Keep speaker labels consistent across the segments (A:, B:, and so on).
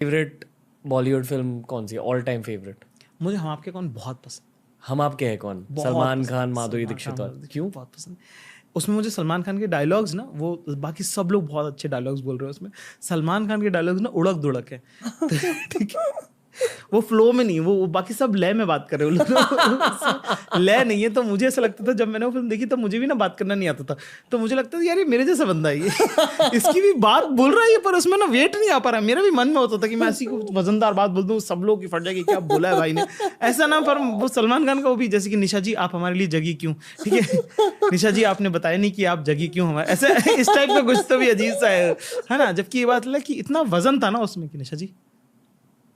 A: Favourite Bollywood film कौन सी है, all time favourite?
B: मुझे हम आपके कौन बहुत पसंद,
A: हम आपके हैं कौन?
B: बहुत
A: सलमान
B: पसंद,
A: खान, माधुरी
B: सलमान
A: दीक्षित
B: खान,
A: और क्यों?
B: बहुत पसंद। उसमें मुझे सलमान खान के डायलॉग्स ना, वो बाकी सब लोग बहुत अच्छे डायलॉग्स बोल रहे हैं, उसमें सलमान खान के डायलॉग्स ना उड़क दुड़क है। ठीक है, वो फ्लो में नहीं, वो बाकी सब लय में बात कर रहे हो लोग। लय नहीं है। तो मुझे ऐसा लगता था जब मैंने वो फिल्म देखी तो मुझे भी ना बात करना नहीं आता था, तो मुझे लगता था यार ये मेरे जैसा बंदा है ये। इसकी भी बात बोल रहा है ये, पर उसमें ना वेट नहीं आ पा रहा। मेरा भी मन में होता था कि मैं ऐसी कोई वजनदार बात बोल दूं, सब लोग की फट जाएगी क्या बोला है भाई ने, ऐसा ना। पर वो सलमान खान का वो भी, जैसे कि निशा जी आप हमारे लिए जगी क्यों, ठीक है, निशा जी आपने बताया नहीं कि आप जगी क्यों हमारे, ऐसे इस टाइप का कुछ तो भी अजीब सा है ना। जबकि ये बात है कि इतना वजन था ना उसमें कि निशा जी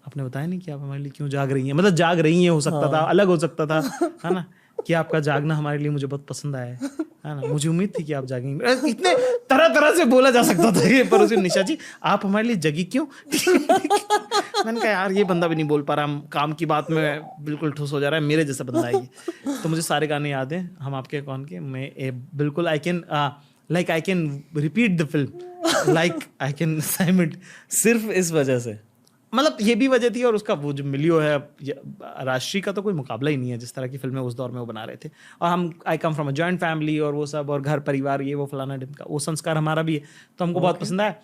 B: आपने बताया नहीं कि आप हमारे लिए क्यों जाग रही हैं, मतलब जाग रही हैं हो सकता था, अलग हो सकता था, है ना, कि आपका जागना हमारे लिए मुझे बहुत पसंद आया है ना, मुझे उम्मीद थी कि आप जागेंगे। इतने तरह तरह से बोला जा सकता था ये, पर उसे निशा जी आप हमारे लिए जगी क्यों। मैंने कहा यार ये बंदा भी नहीं बोल पा रहा, काम की बात में बिल्कुल ठुस हो जा रहा है, मेरे जैसा बंदा है ये। तो मुझे सारे गाने याद हैं हम आपके कौन के, मैं बिल्कुल I can repeat the film, like I can cite it.
A: सिर्फ इस वजह से?
B: मतलब ये भी वजह थी, और उसका वो जो मिलियो है राष्ट्रीय का तो कोई मुकाबला ही नहीं है, जिस तरह की फिल्में उस दौर में वो बना रहे थे। और हम I come from a joint family और वो सब, और घर परिवार ये वो फलाना ढिमका, वो संस्कार हमारा भी है, तो हमको बहुत पसंद आया।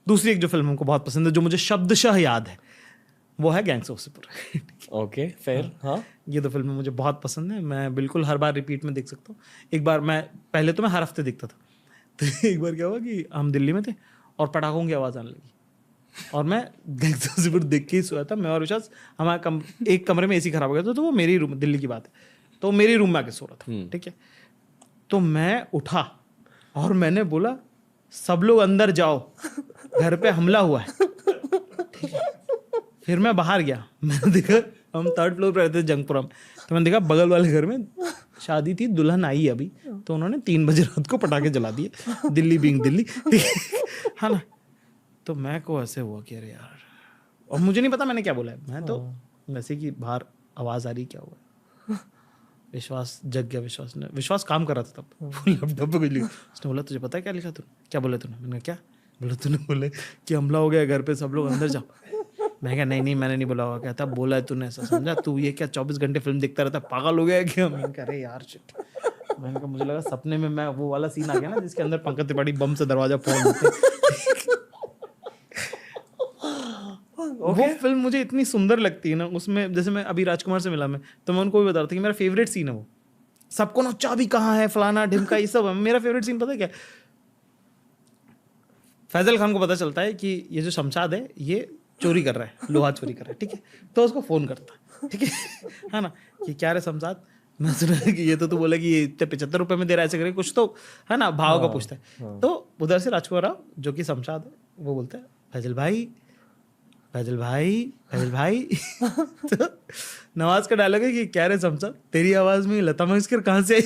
B: दूसरी एक जो फिल्म हमको बहुत पसंद है, जो मुझे शब्दशः याद है, वो है गैंग्स ऑफ वासेपुर।
A: ओके फिर हाँ,
B: ये दो फिल्में मुझे बहुत पसंद है, मैं बिल्कुल हर बार रिपीट में देख सकता हूँ। एक बार मैं पहले तो मैं हर हफ्ते देखता था, तो एक बार क्या हुआ कि हम दिल्ली में थे और पटाखों की आवाज़ आने लगी, और मैं गैंग्स ऑफ वासेपुर देख के ही सोया था। मैं और विश्वास, हमारा एक कमरे में एसी खराब हो गया था, तो वो मेरी रूम, दिल्ली की बात है, तो मेरी रूम में आके सो रहा था, ठीक है। तो मैं उठा और मैंने बोला सब लोग अंदर जाओ, घर पे हमला हुआ है, ठीक है। फिर मैं बाहर गया, मैंने देखा, हम 3rd फ्लोर पर रहते थे जंगपुरा में, तो मैंने देखा बगल वाले घर में शादी थी, दुल्हन आई अभी, तो उन्होंने 3 बजे रात को पटाखे जला दिए, दिल्ली बीइंग दिल्ली, है ना। तो मैं को ऐसे हुआ कि अरे यार, और मुझे नहीं पता मैंने क्या बोला है, मैं तो वैसे कि बाहर आवाज़ आ रही क्या हुआ। विश्वास जग गया, विश्वास काम कर रहा था तब, लैपटॉप पे कुछ लिखा। उसने बोला तुझे पता है क्या लिखा तूने, क्या बोला तूने, मैंने क्या बोला, तूने बोले कि हमला हो गया घर पे, सब लोग अंदर जाओ। मैं कहा नहीं मैंने नहीं बोला हुआ, कहता बोला है तूने, ऐसा समझा तू ये क्या 24 घंटे फिल्म देखता रहता, पागल हो गया क्या। मैंने कहा अरे यार शिट, मैंने कहा मुझे लगा सपने में मैं वो वाला सीन आ गया ना जिसके अंदर पंकज त्रिपाठी बम से दरवाजा फोड़ देते। वो फिल्म मुझे इतनी सुंदर लगती है ना, उसमें जैसे मैं अभी राजकुमार से मिला मैं, तो मैं उनको भी बता रहा था कि मेरा फेवरेट सीन है वो, सबको ना चाबी कहाँ है फलाना ढिमका ये सब है, मेरा फेवरेट सीन पता है क्या, फैजल खान को पता चलता है कि ये जो शमशाद है ये चोरी कर रहा है, लोहा चोरी कर रहा है, ठीक है। तो उसको फोन करता है, ठीक है ना, कि क्या रे शमशाद, मैं सुना है कि ये तो तू बोला कि ये 75 रुपए में दे रहा है, ऐसे करके कुछ तो है ना, भाव का पूछता है। तो उधर से राजकुमार राव जो कि शमशाद है, वो बोलता है फैजल भाई, फैजल भाई, फैजल भाई। तो नवाज का डायलॉग है कि क्या रे शमशाद, तेरी आवाज में लता मंगेशकर कहाँ से आई।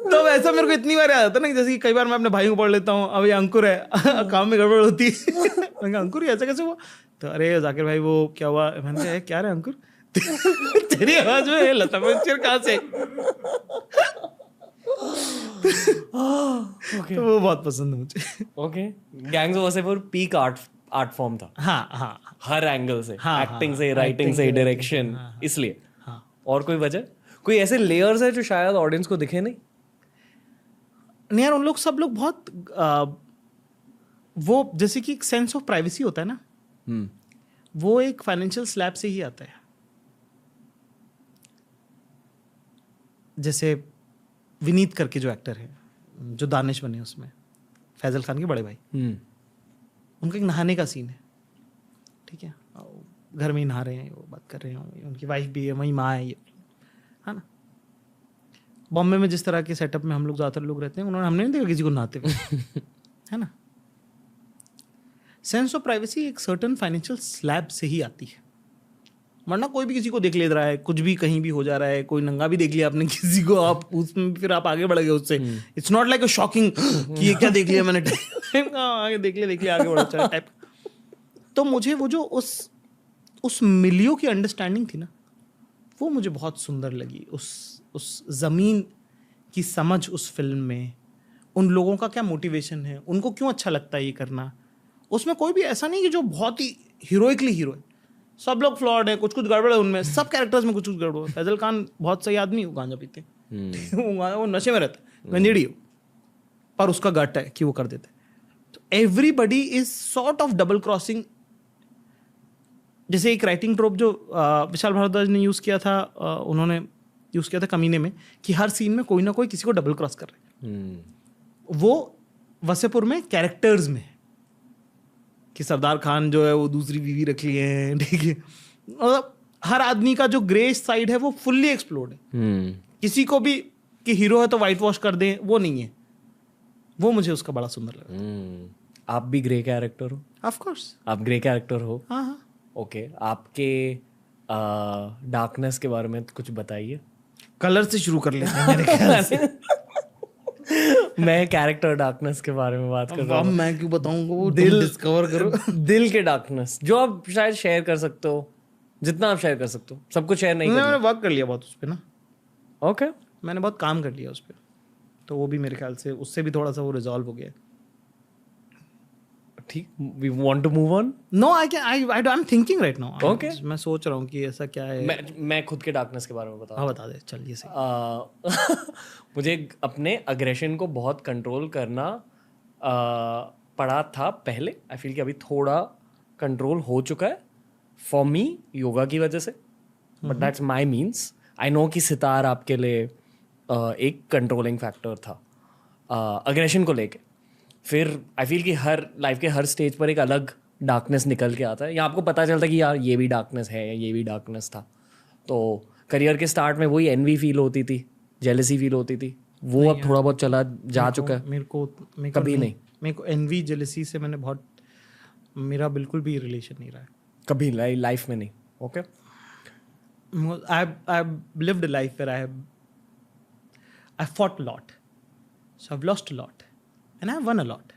B: तो ऐसा मेरे को इतनी बार याद आता ना, जैसे कि कई बार मैं अपने भाई को पढ़ लेता हूँ, अब ये अंकुर है, काम में गड़बड़ होती है, मैंने कहा अंकुर ऐसा कैसे हुआ, तो अरे जाकिर भाई वो क्या हुआ, मैंने कहा क्या रे अंकुर, तेरी आवाज में लता मंगेशकर कहाँ से।
A: ओके
B: तो वो बहुत पसंद है मुझे।
A: Okay. Gangs of Wasseypur peak art form था,
B: हाँ हाँ
A: हर एंगल से,
B: हाँ,
A: एक्टिंग
B: हाँ,
A: से, राइटिंग
B: acting
A: से,
B: से,
A: डायरेक्शन,
B: हाँ,
A: इसलिए।
B: हाँ।
A: और कोई वजह, कोई ऐसे लेयर्स है जो शायद ऑडियंस को दिखे नहीं?
B: नहीं यार, उन लोग सब लोग बहुत वो जैसे कि एक सेंस ऑफ प्राइवेसी होता है ना, वो एक फाइनेंशियल स्लैब से ही आता है। जैसे विनीत करके जो एक्टर है, जो दानिश बने उसमें, फैजल खान के बड़े भाई, उनका एक नहाने का सीन है, ठीक है, घर में ही नहा रहे हैं, वो बात कर रहे हैं, उनकी वाइफ भी है, वही माँ है, ये है ना। बॉम्बे में जिस तरह के सेटअप में हम लोग ज़्यादातर लोग रहते हैं, उन्होंने, हमने नहीं देखा किसी को नहाते हुए, है ना। सेंस ऑफ प्राइवेसी एक सर्टन फाइनेंशियल स्लैब से ही आती है, वरना कोई भी किसी को देख ले रहा है, कुछ भी कहीं भी हो जा रहा है, कोई नंगा भी देख लिया आपने किसी को, आप उसमें फिर आप आगे बढ़ गए उससे, it's not like a shocking कि ये क्या देख लिया मैंने, आगे देख लिया आगे बढ़ो चलो टाइप। तो मुझे वो जो उस मिलियो की अंडरस्टैंडिंग थी ना, वो मुझे बहुत सुंदर लगी, उस ज़मीन की समझ उस फिल्म में, उन लोगों का क्या मोटिवेशन है, उनको क्यों अच्छा लगता है ये करना। उसमें कोई भी ऐसा नहीं कि जो बहुत ही हीरोइकली हीरो है, सब लोग फ्लॉड है, कुछ कुछ गड़बड़ है उनमें, सब कैरेक्टर्स में कुछ कुछ गड़बड़ है। फैजल खान बहुत सही आदमी, वो गांजा पीते वो नशे में रहता है, गंजेड़ी हो, पर उसका गट है कि वो कर देते। तो everybody is sort of double crossing. जैसे एक राइटिंग ट्रोप जो विशाल भारद्वाज ने यूज़ किया था, उन्होंने यूज़ किया था कमीने में, कि हर सीन में कोई ना कोई किसी को डबल क्रॉस कर रहे हैं। वो वसेपुर में कैरेक्टर्स में है कि सरदार खान जो है वो दूसरी बीवी रख लिए हैं, ठीक है। मतलब हर आदमी का जो ग्रे साइड है वो फुल्ली एक्सप्लोर्ड है। किसी को भी कि हीरो है तो वाइट वॉश कर दें, वो नहीं है। वो मुझे उसका बड़ा सुंदर लगा।
A: आप भी ग्रे कैरेक्टर हो?
B: ऑफ कोर्स
A: आप ग्रे कैरेक्टर हो?
B: हाँ हाँ।
A: ओके, आपके डार्कनेस के बारे में कुछ बताइए।
B: कलर से शुरू कर लेते हैं मेरे ख्याल से।
A: मैं कैरेक्टर डार्कनेस के बारे में बात कर रहा हूँ।
B: मैं क्यों बताऊंगा, वो
A: दिल
B: डिस्कवर करो।
A: दिल के डार्कनेस जो आप शायद शेयर कर सकते हो, जितना आप शेयर कर सकते हो। सब कुछ शेयर नहीं करना।
B: मैंने वर्क कर लिया बहुत उस पर ना।
A: ओके,
B: मैंने बहुत काम कर लिया उस पर, तो वो भी मेरे ख्याल से उससे भी थोड़ा सा वो रिजॉल्व हो गया।
A: ठीक, we want to move on.
B: No I am thinking right now.
A: Okay,
B: मैं सोच रहा हूँ कि ऐसा क्या है।
A: मैं खुद के डार्कनेस के बारे में बता।
B: हाँ बता दे, चल ये सही।
A: मुझे अपने अग्रेशन को बहुत कंट्रोल करना पड़ा था पहले। आई फील कि अभी थोड़ा कंट्रोल हो चुका है फॉर मी, योगा की वजह से। But that's my means. I know कि सितार आपके लिए एक कंट्रोलिंग फैक्टर था अग्रेशन को लेके। फिर आई फील कि हर लाइफ के हर स्टेज पर एक अलग डार्कनेस निकल के आता है, या आपको पता चलता है कि यार ये भी डार्कनेस है, ये भी डार्कनेस था। तो करियर के स्टार्ट में वही एनवी फील होती थी, जेलसी फील होती थी, वो अब थोड़ा बहुत चला जा चुका है।
B: मेरे को
A: कभी नहीं।
B: मेरे को एनवी जेलसी से मैंने बहुत, मेरा बिल्कुल भी रिलेशन नहीं रहा है
A: कभी लाइफ में नहीं। Okay,
B: I've lived a life where I fought a lot, so I've lost a lot and I've won a lot.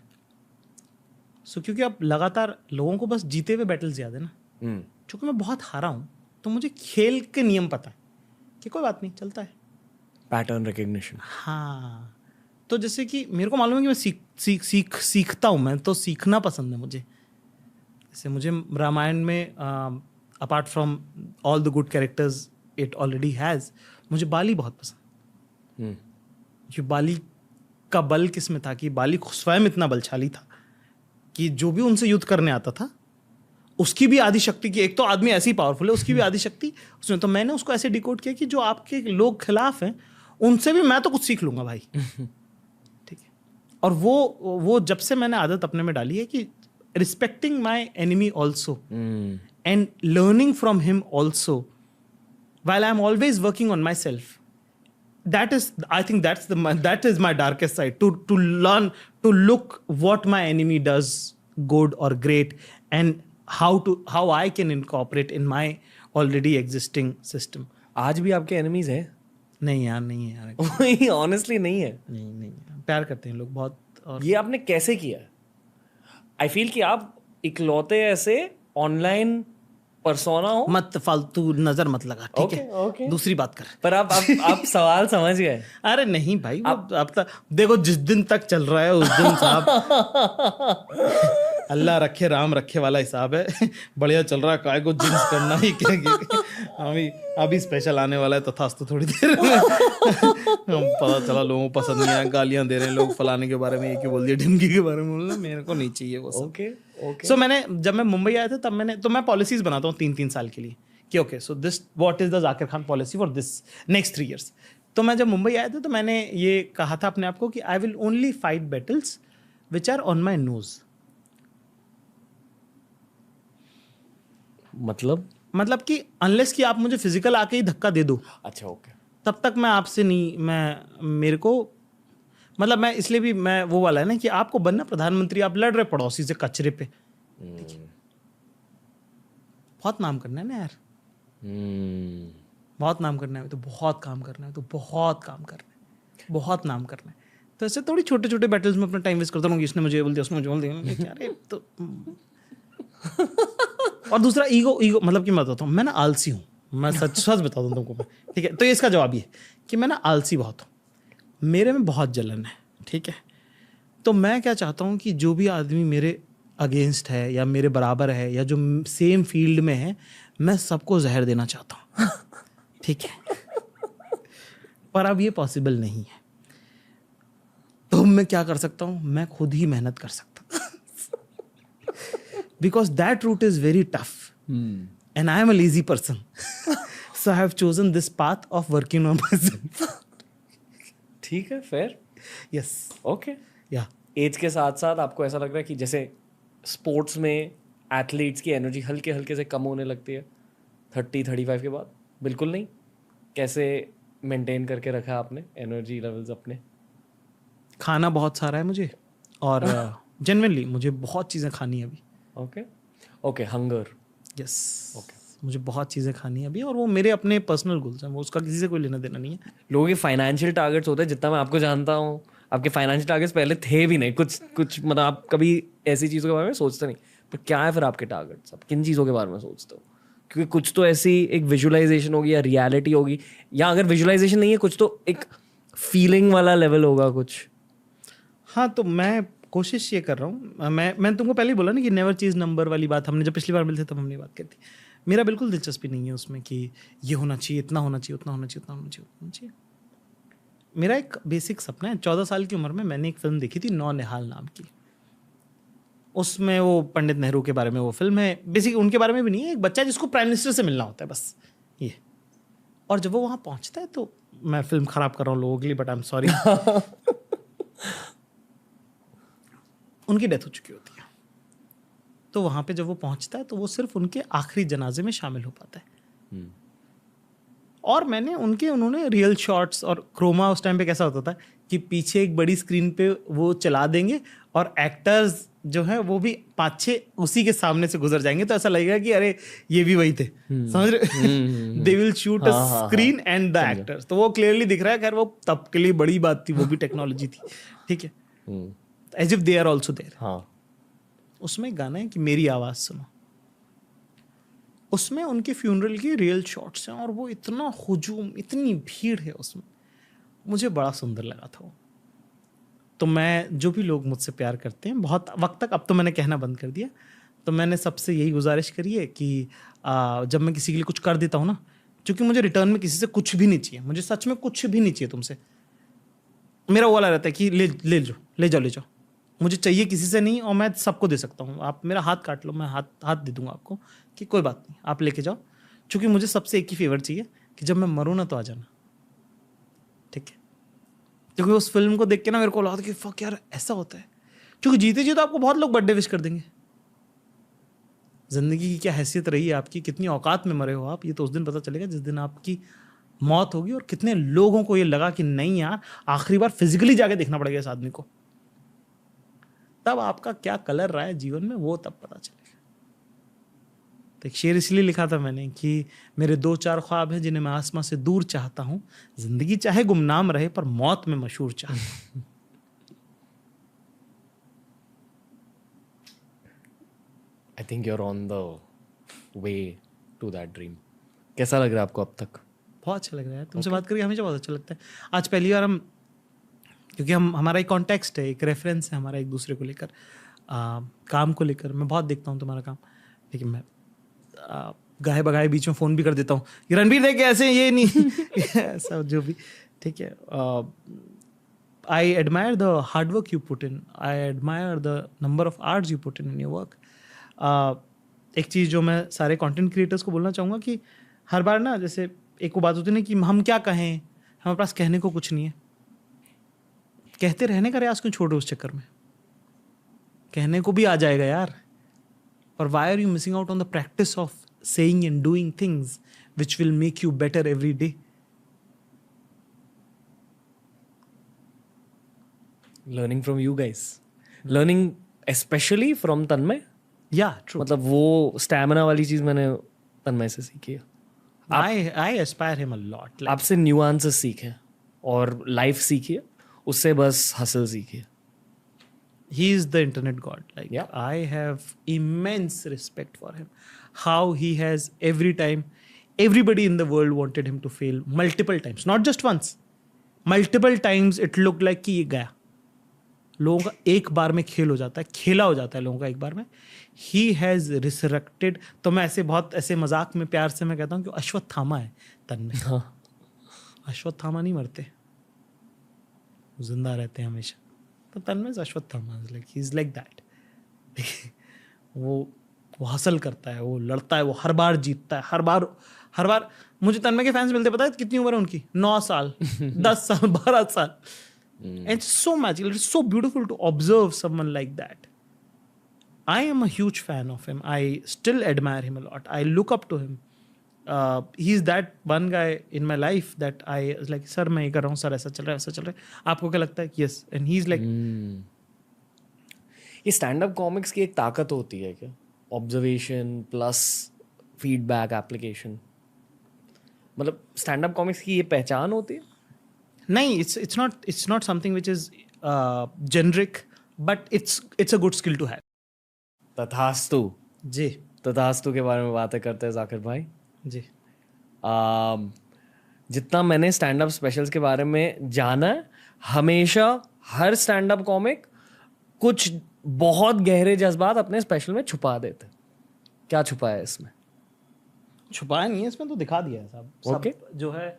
B: So क्योंकि अब लगातार लोगों को बस जीते हुए बैटल्स याद है ना, चूंकि मैं बहुत हारा हूँ तो मुझे खेल के नियम पता है कि कोई बात नहीं, चलता है।
A: Pattern recognition.
B: हाँ, तो जैसे कि मेरे को मालूम है कि मैं सीखता हूँ, मैं तो सीखना पसंद है मुझे। जैसे मुझे रामायण में apart from all the good characters it already has, मुझे बाली बहुत पसंद। कि बाली का बल किस में था, कि बाली स्वयं इतना बलशाली था कि जो भी उनसे युद्ध करने आता था उसकी भी आदि शक्ति की, एक तो आदमी ऐसी पावरफुल है, उसकी भी आदि शक्ति उसमें। तो मैंने उसको ऐसे डिकोड किया कि जो आपके लोग खिलाफ हैं उनसे भी मैं तो कुछ सीख लूंगा भाई। ठीक है। और वो जब से मैंने आदत अपने में डाली है कि respecting my enemy also and learning from him also, while I'm always working on myself. That is my darkest side, to learn to look what my enemy does good or great, and how I can incorporate in my already existing system.
A: आज भी आपके enemies हैं?
B: नहीं यार, नहीं है यार।
A: Honestly नहीं है।
B: नहीं, प्यार करते हैं लोग बहुत। और
A: ये आपने कैसे किया? आई फील कि आप इकलौते ऐसे ऑनलाइन पर्सोना हो।
B: मत फालतू नजर मत लगा, ठीक है?
A: ओके।
B: दूसरी बात कर।
A: पर आप सवाल समझ गए।
B: अरे नहीं भाई, आप देखो जिस दिन तक चल रहा है उस दिन साहब अल्लाह रखे राम रखे वाला हिसाब है। बढ़िया चल रहा है, काय को जिन्स करना ही क्या। अभी स्पेशल आने वाला है तथास्तु थोड़ी देर में। पता चला लोगों को पसंद नहीं आया, गालियां दे रहे हैं लोग, फलाने के बारे में ये क्यों बोल दिया, ढिमकी के बारे में बोलना, मेरे को नहीं चाहिए वो सब।
A: ओके।
B: सो मैंने जब मैं मुंबई आया था तब मैं पॉलिसीज बनाता हूँ 3-3 साल के लिए कि okay so this what is the Zakir Khan policy for this next 3 years। तो मैं जब मुंबई आया था तो मैंने ये कहा था अपने आप को कि I will only fight battles which are on my nose. मतलब कि अनलेस कि आप मुझे फिजिकल आके ही धक्का दे दो,
A: अच्छा ओके,
B: तब तक मैं आपसे नहीं, मेरे को मतलब मैं इसलिए भी मैं वो वाला है ना कि आपको बनना प्रधानमंत्री, आप लड़ रहे पड़ोसी से कचरे पे। बहुत नाम करना है ना यार, बहुत नाम करना है, तो बहुत काम करना है, तो बहुत काम करना है, बहुत नाम करना है। तो ऐसे थोड़ी छोटे छोटे बैटल्स में अपना टाइम वेस्ट करता हूँ, इसने मुझे बोल दिया, उसने मुझे बोल दिया, अरे तो। और दूसरा ईगो मतलब कि मैं बताता हूँ, मैं ना आलसी हूँ, मैं सच बता दूँ तुमको मैं, ठीक है? तो इसका जवाब ये कि मैं ना आलसी बहुत हूँ, मेरे में बहुत जलन है, ठीक है? तो मैं क्या चाहता हूँ कि जो भी आदमी मेरे अगेंस्ट है या मेरे बराबर है या जो सेम फील्ड में है, मैं सबको जहर देना चाहता हूँ। ठीक है, पर अब ये पॉसिबल नहीं है, तो मैं क्या कर सकता हूँ? मैं खुद ही मेहनत कर सकता हूँ। Because that route is very tough and I am a lazy person, so I have chosen this path of working on myself.
A: ठीक है, फेयर।
B: Yes,
A: okay.
B: या
A: एज के साथ साथ आपको ऐसा लग रहा है कि जैसे स्पोर्ट्स में एथलीट्स की एनर्जी हल्के हल्के से कम होने लगती है 30-35 के बाद? बिल्कुल नहीं। कैसे मेंटेन करके रखा है आपने एनर्जी लेवल्स अपने?
B: खाना बहुत सारा है मुझे, और जेन्युइनली मुझे बहुत चीज़ें खानी है अभी।
A: Okay okay, hunger.
B: Yes,
A: okay.
B: मुझे बहुत चीज़ें खानी है अभी, और वो मेरे अपने पर्सनल गोल्स हैं, वो उसका किसी से कोई लेना देना नहीं है।
A: लोगों के फाइनेंशियल टारगेट्स होते हैं, जितना मैं आपको जानता हूँ आपके फाइनेंशियल टारगेट्स पहले थे भी नहीं, कुछ मतलब आप कभी ऐसी चीज़ों के बारे में सोचते नहीं। पर क्या है फिर आपके टारगेट्स? आप किन चीज़ों के बारे में सोचते हो? क्योंकि कुछ तो ऐसी एक विजुअलाइजेशन होगी या रियलिटी होगी, या अगर विजुअलाइजेशन नहीं है कुछ तो एक फीलिंग वाला लेवल होगा कुछ।
B: हाँ, तो मैं कोशिश ये कर रहा हूँ, मैं तुमको पहले ही बोला ना कि नेवर चीज़ नंबर वाली बात, हमने जब पिछली बार मिलते तब हमने बात की थी। मेरा बिल्कुल दिलचस्पी नहीं है उसमें कि ये होना चाहिए, इतना होना चाहिए, उतना होना चाहिए, उतना होना चाहिए, उतना होना चाहिए। मेरा एक बेसिक सपना है। 14 साल की उम्र में मैंने एक फिल्म देखी थी, नौनिहाल नाम की। उसमें वो पंडित नेहरू के बारे में वो फिल्म है, बेसिक उनके बारे में भी नहीं है, एक बच्चा है जिसको प्राइम मिनिस्टर से मिलना होता है, बस ये। और जब वो वहाँ पहुँचता है, तो मैं फिल्म खराब कर रहा हूँ लोगों के लिए, बट आई एम सॉरी। उनकी डेथ हो चुकी होती है, तो वहाँ पे जब वो पहुँचता है तो वो सिर्फ उनके आखिरी जनाजे में शामिल हो पाता है। और मैंने उन्होंने रियल शॉट्स और क्रोमा, उस टाइम पे कैसा होता था कि पीछे एक बड़ी स्क्रीन पे वो चला देंगे और एक्टर्स जो है वो भी 5-6 उसी के सामने से गुजर जाएंगे, तो ऐसा लगेगा कि अरे ये भी वही थे, समझ रहे? They will shoot a screen and the actors, तो वो क्लियरली दिख रहा है। खैर वो तब के लिए बड़ी बात थी, वो भी टेक्नोलॉजी थी, ठीक है, as if they are also there. उसमें एक गाना है कि मेरी आवाज़ सुनो, उसमें उनके फ्यूनरल की रियल शॉट्स हैं, और वो इतना हुजूम, इतनी भीड़ है उसमें, मुझे बड़ा सुंदर लगा था वो। तो मैं, जो भी लोग मुझसे प्यार करते हैं, बहुत वक्त तक, अब तो मैंने कहना बंद कर दिया, तो मैंने सबसे यही गुजारिश करी है कि जब मैं किसी के लिए कुछ कर देता हूँ ना, क्योंकि मुझे रिटर्न में किसी से कुछ भी नहीं चाहिए, मुझे सच में कुछ भी नहीं चाहिए तुमसे। मेरा वो वाला रहता है कि ले जाओ, मुझे चाहिए किसी से नहीं, और मैं सबको दे सकता हूँ। आप मेरा हाथ काट लो, मैं हाथ दे दूंगा आपको कि कोई बात नहीं, आप लेके जाओ, क्योंकि मुझे सबसे एक ही फेवर चाहिए कि जब मैं मरूँ ना तो आ जाना, ठीक है? क्योंकि उस फिल्म को देख के ना मेरे को लगा था कि फक यार, ऐसा होता है। क्योंकि जीते जी तो आपको बहुत लोग बर्थडे विश कर देंगे। जिंदगी की क्या हैसियत रही है आपकी, कितनी औकात में मरे हो आप, ये तो उस दिन पता चलेगा जिस दिन आपकी मौत होगी, और कितने लोगों को ये लगा कि नहीं यार, आखिरी बार फिजिकली जाके देखना पड़ेगा इस आदमी को। तब आपका क्या कलर रहा है जीवन में, वो तब पता चलेगा। तो एक शेर इसलिए लिखा था मैंने कि मेरे 2-4 ख्वाब हैं जिन्हें मैं आसमां से दूर चाहता हूँ, जिंदगी चाहे गुमनाम रहे पर मौत में मशहूर चाहता हूँ।
A: I think you are on the way to that dream. कैसा लग रहा है आपको अब तक?
B: बहुत अच्छा लग रहा है तुमसे बात करके, हमेशा बहुत अच्छा लगता है। आज पहली बार हम, क्योंकि हमारा एक कॉन्टेक्स्ट है, एक रेफरेंस है हमारा एक दूसरे को लेकर, काम को लेकर। मैं बहुत देखता हूँ तुम्हारा काम, लेकिन मैं गाहे बगाहे बीच में फ़ोन भी कर देता हूँ, रणबीर देख के ऐसे ये नहीं ऐसा जो भी, ठीक है। I admire the hard work you put in, I admire the number of hours you put in your work. एक चीज़ जो मैं सारे कंटेंट क्रिएटर्स को बोलना चाहूँगा कि हर बार ना, जैसे एक वो बात होती है ना कि हम क्या कहें, हमारे पास कहने को कुछ नहीं है, कहते रहने का रियाज क्यों छोड़ो उस चक्कर में, कहने को भी आ जाएगा यार। और why are you missing out on the practice of saying and doing things which will make you better every day?
A: Learning from you guys, learning especially from Tanmay.
B: Yeah, true.
A: मतलब वो स्टैमिना वाली चीज मैंने तन्मय से सीखी है।
B: I aspire him a lot. Like,
A: आपसे nuances सीखे और लाइफ सीखी है, उससे बस हसल सीखी है।
B: he is the internet god. Like,
A: Yeah.
B: I have immense respect for him. How he has every time, everybody in the world wanted him to fail multiple times, not just once. Multiple times it looked like कि ये गया, लोगों का एक बार में खेल हो जाता है, खेला हो जाता है लोगों का एक बार में. He has resurrected. तो मैं ऐसे बहुत ऐसे मजाक में प्यार से मैं कहता हूँ कि अश्वत्थामा है तन्मय.
A: हाँ.
B: अश्वत्थामा नहीं मरते, जिंदा रहते हैं हमेशा. तो Tanmay Ashwatthama he is like that. वो हासिल करता है, वो लड़ता है, वो हर बार जीतता है, हर बार. मुझे तन्मय के फैंस मिलते, पता है कितनी उम्र है उनकी? 9 साल 10 साल 12 साल. And so magical, it's so beautiful to observe someone like that. I am a huge fan of him. I still admire him a lot. I look up to him. He's that one guy in my life that I was like, sir मैं ये कर रहा हूँ, sir ऐसा चल रहा है, ऐसा चल रहा है, आपको क्या लगता है? Yes. And he's like,
A: ये स्टैंड अप कॉमिक्स की एक ताकत होती है क्या? Observation plus feedback application. मतलब स्टैंड अप कॉमिक्स की ये पहचान होती है?
B: नहीं, it's not something which is generic, but it's a good skill to have.
A: तथास्तु.
B: जी
A: तथास्तु के बारे में बातें करते हैं जाकिर भाई.
B: जी.
A: जितना मैंने स्टैंड अप स्पेशल्स के बारे में जाना है, हमेशा हर स्टैंड अप कॉमिक कुछ बहुत गहरे जज्बात अपने स्पेशल में छुपा देते. क्या छुपाया है इसमें?
B: छुपाया नहीं है इसमें, तो दिखा दिया है सब.
A: Okay.
B: जो है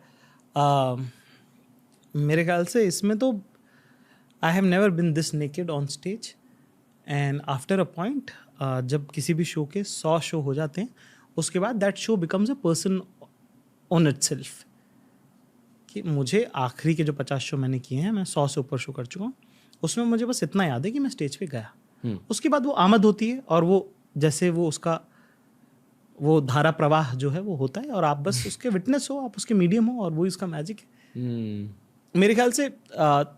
B: मेरे ख्याल से इसमें तो I have never been this naked on stage. And after a point जब किसी भी शो के 100 शो हो जाते हैं, उसके बाद that show becomes a person on itself. कि मुझे आखिरी के जो 50 शो मैंने किए हैं, मैं 100 से ऊपर शो कर चुका हूँ, उसमें मुझे बस इतना याद है कि मैं स्टेज पे गया. उसके बाद वो आमद होती है, और वो जैसे वो उसका वो धारा प्रवाह जो है वो होता है, और आप बस उसके विटनेस हो, आप उसके मीडियम हो, और वो इसका मैजिक है. मेरे ख्याल से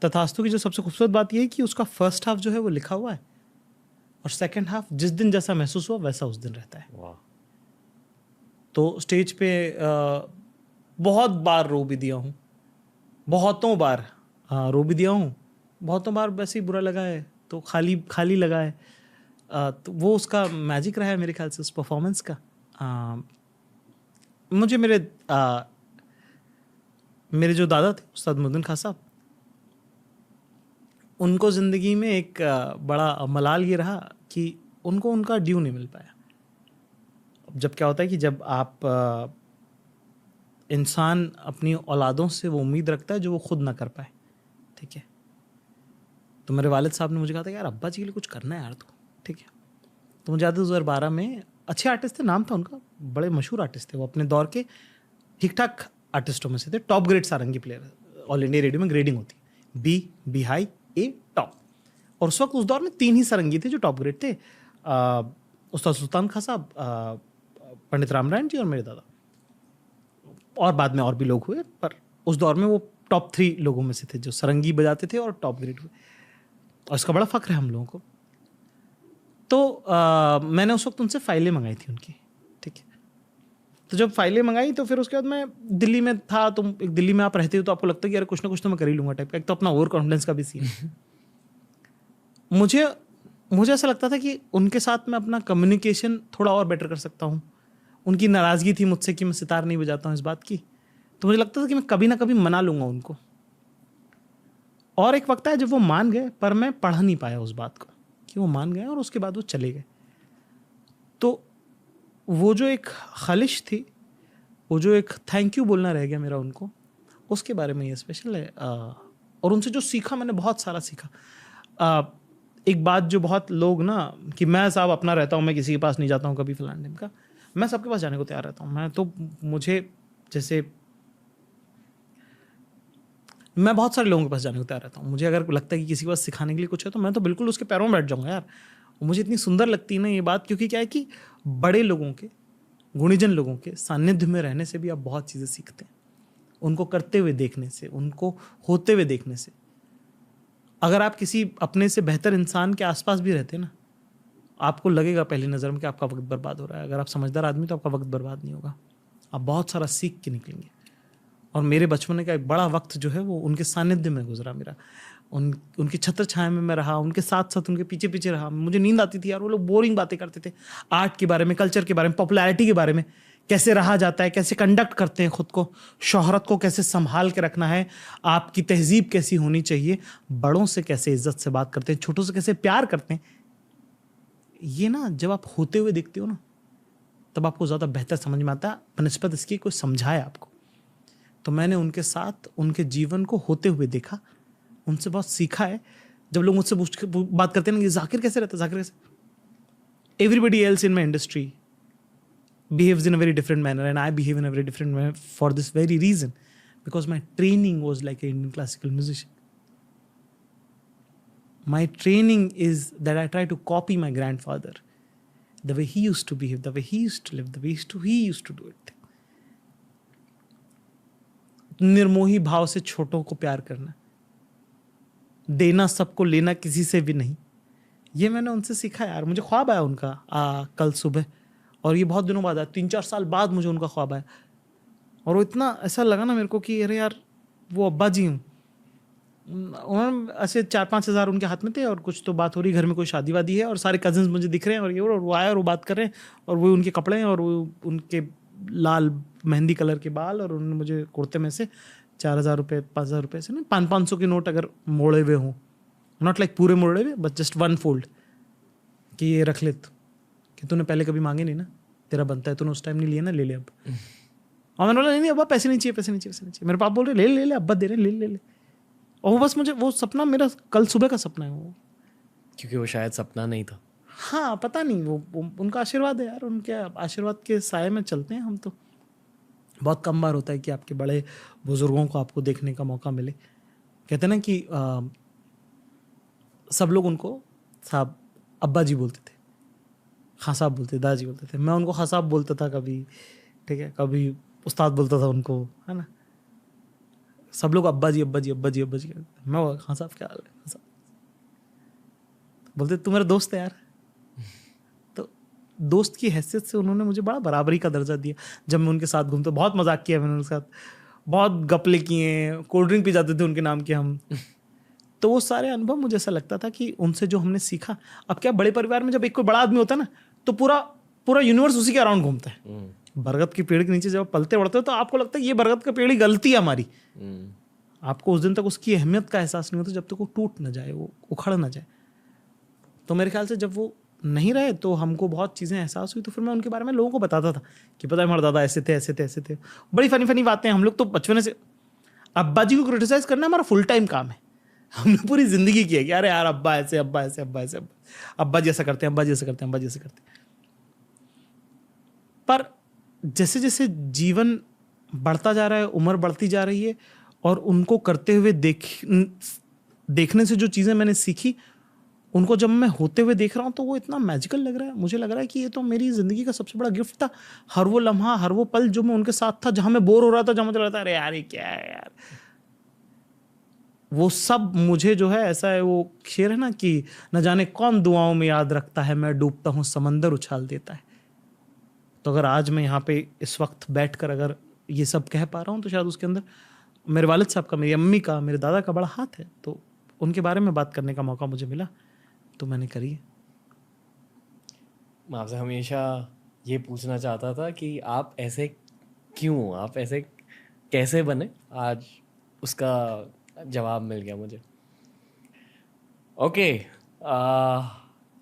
B: तथास्तु की जो सबसे खूबसूरत बात ये है कि उसका फर्स्ट हाफ जो है वो लिखा हुआ है, और सेकंड हाफ जिस दिन जैसा महसूस हुआ वैसा उस दिन रहता है. तो स्टेज पे बहुत बार रो भी दिया हूँ, बहुतों बार रो भी दिया हूँ, बहुतों बार वैसे ही बुरा लगा है, तो खाली लगा है. तो वो उसका मैजिक रहा है मेरे ख्याल से उस परफॉर्मेंस का. मुझे मेरे जो दादा थे उस्ताद मुद्दन खान साहब, उनको ज़िंदगी में एक बड़ा मलाल ये रहा कि उनको उनका ड्यू नहीं मिल पाया. जब क्या होता है कि जब आप इंसान अपनी औलादों से वो उम्मीद रखता है जो वो खुद ना कर पाए, ठीक है. तो मेरे वालिद साहब ने मुझे कहा था यार अब्बा जी के लिए कुछ करना है यार तो, ठीक है. तो मुझे याद है 2012 में, अच्छे आर्टिस्ट थे, नाम था उनका, बड़े मशहूर आर्टिस्ट थे वो, अपने दौर के ठीक ठाक आर्टिस्टों में से थे. टॉप ग्रेड सारंगी प्लेयर, ऑल इंडिया रेडियो में ग्रेडिंग होती है, बी हाई, ए टॉप. और उस वक्त उस दौर में 3 ही सारंगी थे जो टॉप ग्रेड थे, उस्ताद सुल्तान खां साहब, पंडित रामनारायण जी और मेरे दादा. और बाद में और भी लोग हुए, पर उस दौर में वो टॉप 3 लोगों में से थे जो सारंगी बजाते थे और टॉप ग्रेड हुए, और इसका बड़ा फ़ख्र है हम लोगों को. तो मैंने उस वक्त उनसे फाइलें मंगाई थी उनकी, ठीक है. तो जब फाइलें मंगाई तो फिर उसके बाद मैं दिल्ली में था, तो एक दिल्ली में आप रहते हो तो आपको लगता है कि यार कुछ ना कुछ तो मैं कर ही लूँगा टाइप का. एक तो अपना ओवर कॉन्फिडेंस का भी सीन. मुझे ऐसा लगता था कि उनके साथ मैं अपना कम्युनिकेशन थोड़ा और बेटर कर सकता हूँ. उनकी नाराज़गी थी मुझसे कि मैं सितार नहीं बजाता हूँ इस बात की, तो मुझे लगता था कि मैं कभी ना कभी मना लूँगा उनको. और एक वक्त है जब वो मान गए, पर मैं पढ़ नहीं पाया उस बात को कि वो मान गए और उसके बाद वो चले गए. तो वो जो एक खालिश थी, वो जो एक थैंक यू बोलना रह गया मेरा उनको, उसके बारे में ये स्पेशल है. और उनसे जो सीखा, मैंने बहुत सारा सीखा. एक बात जो बहुत लोग ना, कि मैं साहब अपना रहता हूँ, मैं किसी के पास नहीं जाता हूँ कभी फलान ढिम का, मैं सबके पास जाने को तैयार रहता हूँ. मैं तो, मुझे जैसे मैं बहुत सारे लोगों के पास जाने को तैयार रहता हूँ. मुझे अगर लगता है कि किसी के पास सिखाने के लिए कुछ है, तो मैं तो बिल्कुल उसके पैरों में बैठ जाऊँगा यार. मुझे इतनी सुंदर लगती है ना ये बात, क्योंकि क्या है कि बड़े लोगों के, गुणीजन लोगों के सानिध्य में रहने से भी आप बहुत चीज़ें सीखते हैं. उनको करते हुए देखने से, उनको होते हुए देखने से. अगर आप किसी अपने से बेहतर इंसान के आसपास भी रहते हैं ना, आपको लगेगा पहली नज़र में कि आपका वक्त बर्बाद हो रहा है. अगर आप समझदार आदमी तो आपका वक्त बर्बाद नहीं होगा, आप बहुत सारा सीख के निकलेंगे. और मेरे बचपन का एक बड़ा वक्त जो है वो उनके सानिध्य में गुजरा मेरा. उनकी छत्र छाया में मैं रहा, उनके साथ साथ उनके पीछे पीछे रहा. मुझे नींद आती थी यार, वो लोग बोरिंग बातें करते थे आर्ट के बारे में, कल्चर के बारे में, पॉपुलैरिटी के बारे में, कैसे रहा जाता है, कैसे कंडक्ट करते हैं खुद को, शोहरत को कैसे संभाल के रखना है, आपकी तहजीब कैसी होनी चाहिए, बड़ों से कैसे इज्जत से बात करते हैं, छोटों से कैसे प्यार करते हैं, ये ना जब आप होते हुए देखते हो ना तब आपको ज़्यादा बेहतर समझ में आता है बनिस्बत इसकी कोई समझाए आपको। तो मैंने उनके साथ उनके जीवन को होते हुए देखा, उनसे बहुत सीखा है। जब लोग मुझसे बात करते हैं ना कि जाकिर कैसे रहता है, जाकिर कैसे, everybody else in my industry behaves in a very different manner and I behave in a very different manner for this very reason, because my training was like an Indian classical musician. My training is that I try to copy my grandfather, the way he used to behave, the way he used to live, the way he used to do it. Nirmohi भाव से छोटों को प्यार करना, देना सबको, लेना किसी से भी नहीं, ये मैंने उनसे सीखा यार। मुझे ख्वाब आया उनका कल सुबह, और ये बहुत दिनों बाद आया, 3-4 साल बाद मुझे उनका ख्वाब आया, और वो इतना ऐसा लगा ना मेरे को कि अरे यार वो अब्बा जी हूँ। उन्होंने ऐसे 4-5 हज़ार उनके हाथ में थे, और कुछ तो बात हो रही, घर में कोई शादी वादी है, और सारे कजिन्स मुझे दिख रहे हैं, और ये और वो आए और वो बात कर रहे हैं, और वो उनके कपड़े हैं, और वो उनके लाल मेहंदी कलर के बाल, और उन्होंने मुझे कुर्ते में से 4,000 रुपये 5,000 रुपये से ना 500 के नोट अगर मोड़े हुए हों, नॉट लाइक पूरे मोड़े हुए, बट जस्ट 1 फोल्ड, कि ये रख ले तो, कि तूने पहले कभी मांगे नहीं ना, तेरा बनता है, तूने उस टाइम नहीं लिया ना, ले ले अब। और मैंने बोला नहीं अब्बा पैसे नहीं चाहिए, पैसे नहीं चाहिए, पैसे नहीं चाहिए। मेरे पापा बोल रहे ले ले अब्बा दे रहे, ले ले। और वो बस मुझे वो सपना, मेरा कल सुबह का सपना है वो,
A: क्योंकि वो शायद सपना नहीं था।
B: हाँ पता नहीं, वो उनका आशीर्वाद है यार, उनके आशीर्वाद के साए में चलते हैं हम तो। बहुत कम बार होता है कि आपके बड़े बुजुर्गों को आपको देखने का मौका मिले। कहते हैं ना कि सब लोग उनको साहब अब्बा जी बोलते थे, खां साहब बोलते, दादाजी बोलते थे, मैं उनको खां साहब बोलता था कभी, ठीक है, कभी उस्ताद बोलता था उनको, है ना। सब लोग अब्बा जी अब्बा जी अब्बा जी अब्बा जी, मैं खां साहब क्या हाल है, खां साहब बोलते, तू मेरा दोस्त है यार। तो दोस्त की हैसियत से उन्होंने मुझे बड़ा बराबरी का दर्जा दिया। जब मैं उनके साथ घूमता, बहुत मजाक किया मैंने उनके साथ, बहुत गपले किए, कोल्ड ड्रिंक पी जाते थे उनके नाम के हम। तो वो सारे अनुभव मुझे ऐसा लगता था कि उनसे जो हमने सीखा। अब क्या, बड़े परिवार में जब एक कोई बड़ा आदमी होता है ना, तो पूरा यूनिवर्स उसी के अराउंड घूमता है। बरगद की पेड़ के नीचे जब पलते बढ़ते हो तो आपको लगता है ये बरगद का पेड़ ही गलती है हमारी। आपको उस दिन तक उसकी अहमियत का एहसास नहीं होता जब तक वो टूट ना जाए, वो उखड़ ना जाए। तो मेरे ख्याल से जब वो नहीं रहे तो हमको बहुत चीज़ें एहसास हुई। तो फिर मैं उनके बारे में लोगों को बताता था कि पता है हमारे दादा ऐसे थे ऐसे थे ऐसे थे। बड़ी फनी फनी बातें। हम लोग तो बचपन से अब्बा जी को क्रिटिसाइज करना हमारा फुल टाइम काम है। हमने पूरी जिंदगी की है कि अरे यार अब्बा ऐसे अब्बा ऐसे अब्बा ऐसे, अब्बा जी ऐसा करते हैं, अब्बा जी ऐसा करते हैं, अब्बा जी ऐसा करते हैं। पर जैसे जैसे जीवन बढ़ता जा रहा है, उम्र बढ़ती जा रही है, और उनको करते हुए देखने से जो चीज़ें मैंने सीखी, उनको जब मैं होते हुए देख रहा हूँ तो वो इतना मैजिकल लग रहा है। मुझे लग रहा है कि ये तो मेरी ज़िंदगी का सबसे बड़ा गिफ्ट था। हर वो लम्हा, हर वो पल जो मैं उनके साथ था, जहाँ मैं बोर हो रहा था, जहाँ मुझे लगता था अरे यार ये क्या है यार, वो सब मुझे जो है ऐसा है, वो शेर है ना कि न जाने कौन दुआओं में याद रखता है, मैं डूबता हूँ समंदर उछाल देता है। तो अगर आज मैं यहाँ पे इस वक्त बैठकर अगर ये सब कह पा रहा हूँ तो शायद उसके अंदर मेरे वालिद साहब का, मेरी अम्मी का, मेरे दादा का बड़ा हाथ है। तो उनके बारे में बात करने का मौका मुझे मिला तो मैंने करी है।
A: मैं आपसे हमेशा ये पूछना चाहता था कि आप ऐसे क्यों, आप ऐसे कैसे बने, आज उसका जवाब मिल गया मुझे। ओके,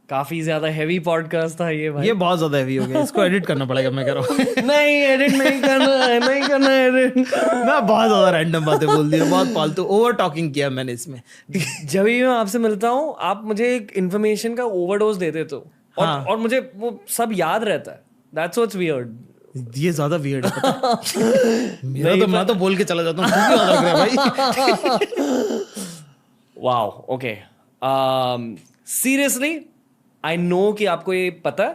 A: काफ़ी ज़्यादा हैवी पॉडकास्ट था ये भाई।
B: ये बहुत ज़्यादा हैवी हो गया, इसको एडिट करना पड़ेगा। मैं कह रहा हूँ
A: नहीं, एडिट नहीं करना है, नहीं करना है एडिट।
B: मैं बहुत ज़्यादा रैंडम बातें बोल दी, बहुत फालतू ओवर टॉकिंग किया मैंने इसमें।
A: जब भी मैं आपसे मिलता हूँ आप मुझे एक इन्फॉर्मेशन का ओवरडोज दे देते हो, और मुझे वो सब याद रहता है। That's what's weird.
B: ये ज़्यादा वियर्ड है पता। मेरा तो मैं तो बोल के चला जाता हूँ भाई।
A: Wow, okay, seriously I know कि आपको ये पता है,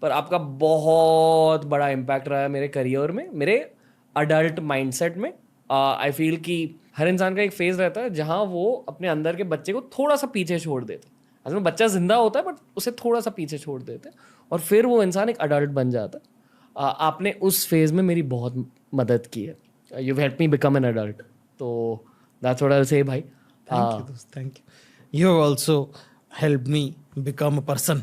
A: पर आपका बहुत बड़ा इम्पैक्ट रहा है मेरे करियर में, मेरे अडल्ट माइंडसेट में। आई फील कि हर इंसान का एक फेज रहता है जहाँ वो अपने अंदर के बच्चे को थोड़ा सा पीछे छोड़ देते हैं। असल में बच्चा जिंदा होता है बट उसे थोड़ा सा पीछे छोड़ देते हैं, और फिर वो इंसान एक अडल्ट बन जाता है। आपने उस फेज में मेरी बहुत मदद की है। You help me become an adult. तो that's what I will say भाई।
B: थैंक यू दोस्त, thank you. You have also help me become a person.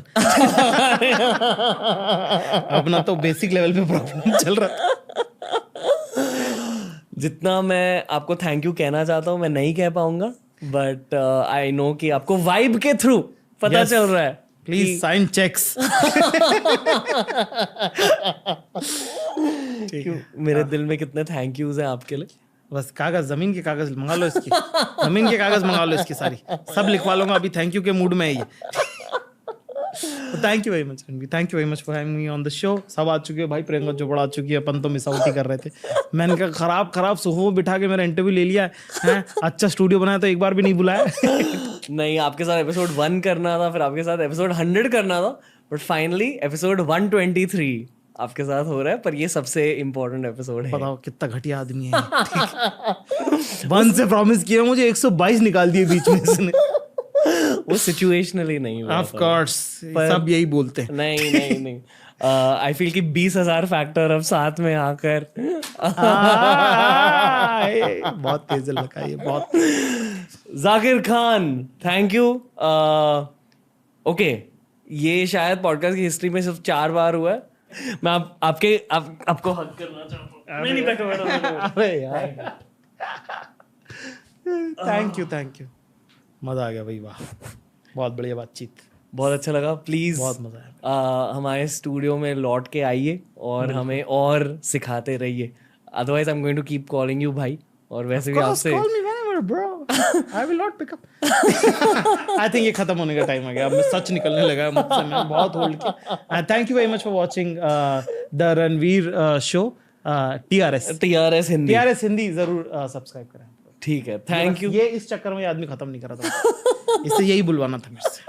B: अपना तो बेसिक लेवल पे प्रॉब्लम चल रहा था।
A: जितना मैं आपको थैंक यू कहना चाहता हूँ मैं नहीं कह पाऊंगा, बट आई नो कि आपको वाइब के थ्रू पता
B: Yes.
A: चल रहा है।
B: Please sign cheques.
A: क्यों मेरे दिल में कितने थैंक यूज हैं आपके लिए।
B: बस कागज, जमीन के कागज मंगा लो इसकी, जमीन के कागज मंगा लो इसकी, सारी सब लिखवा लूंगा। अभी थैंक यू के मूड में है ये। Thank you very much Ranveer, thank you very much for having me on the show. सब आ चुके हैं भाई, प्रियंका चोपड़ा आ चुकी है, अपन तो मिस आउट ही कर रहे थे। मैंने कहा खराब सोफे में बिठा के मेरा इंटरव्यू ले लिया है, अच्छा स्टूडियो बनाया तो एक बार भी नहीं बुलाया।
A: नहीं, आपके साथ एपिसोड 1 करना था, फिर आपके साथ एपिसोड 100 करना था, बट फाइनली एपिसोड 123 आपके साथ हो रहा है। पर ये सबसे इम्पोर्टेंट एपिसोड है।
B: बताओ कितना घटिया आदमी है। 1 से प्रॉमिस किया मुझे, 122 निकाल दिए बीच में इसने।
A: वो सिचुएशनली नहीं हुआ।
B: ऑफ कोर्स सब यही बोलते हैं।
A: नहीं आई फील कि 20,000 फैक्टर अब साथ में आकर
B: बहुत तेज लगा ये, बहुत।
A: Zakir Khan, thank you. Okay, ये शायद पॉडकास्ट की हिस्ट्री में सिर्फ 4 बार हुआ है। मैं आपको हक करना चाहता हूँ। नहीं बैठो।
B: अरे यार थैंक यू मजा आ गया भाई, वाह बहुत बढ़िया बातचीत,
A: बहुत अच्छा लगा। प्लीज
B: बहुत मजा आया।
A: हमारे स्टूडियो में लौट के आइए और हमें और सिखाते रहिए। Otherwise I am going to keep calling you भाई, और वैसे भी आपसे
B: Call me whenever, bro. I will not pick up. I think ये खत्म होने का टाइम आ गया, अब मैं सच निकलने लगा है मुझसे, मैंने बहुत होल्ड किया। Thank you very much for watching the Ranveer show TRS Hindi जरूर सब्सक्राइब करें।
A: ठीक है, थैंक यू।
B: ये इस चक्कर में ये आदमी खत्म नहीं करा था, इससे यही बुलवाना था मेरे से।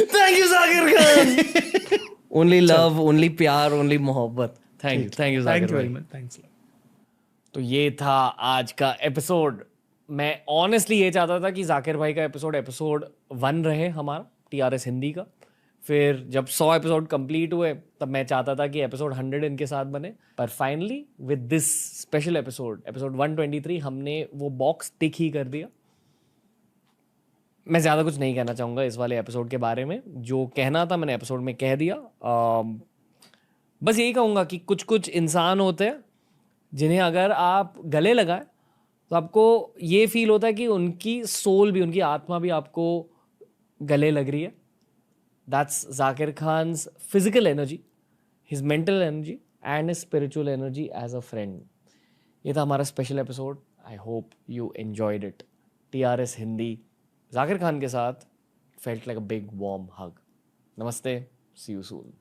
A: Thank you Zakir Khan. Only love, only प्यार, ओनली मोहब्बत। थैंक यू जाकिर भाई।
B: थैंक्स।
A: तो ये था आज का एपिसोड। मैं ऑनेस्टली ये चाहता था कि जाकिर भाई का एपिसोड 1 रहे हमारा TRS हिंदी का। फिर जब 100 एपिसोड कंप्लीट हुए तब मैं चाहता था कि एपिसोड 100 इनके साथ बने, पर finally with this special episode 123 हमने वो बॉक्स टिक ही कर दिया। मैं ज़्यादा कुछ नहीं कहना चाहूँगा इस वाले एपिसोड के बारे में, जो कहना था मैंने एपिसोड में कह दिया। बस यही कहूँगा कि कुछ कुछ इंसान होते हैं जिन्हें अगर आप गले लगाए तो आपको ये फील होता है कि उनकी सोल भी, उनकी आत्मा भी आपको गले लग रही है। That's Zakir Khan's physical energy, his mental energy and his spiritual energy as a friend. ये था हमारा special episode. I hope you enjoyed it. TRS Hindi Zakir Khan के साथ felt like a big warm hug. नमस्ते, सी यू सून।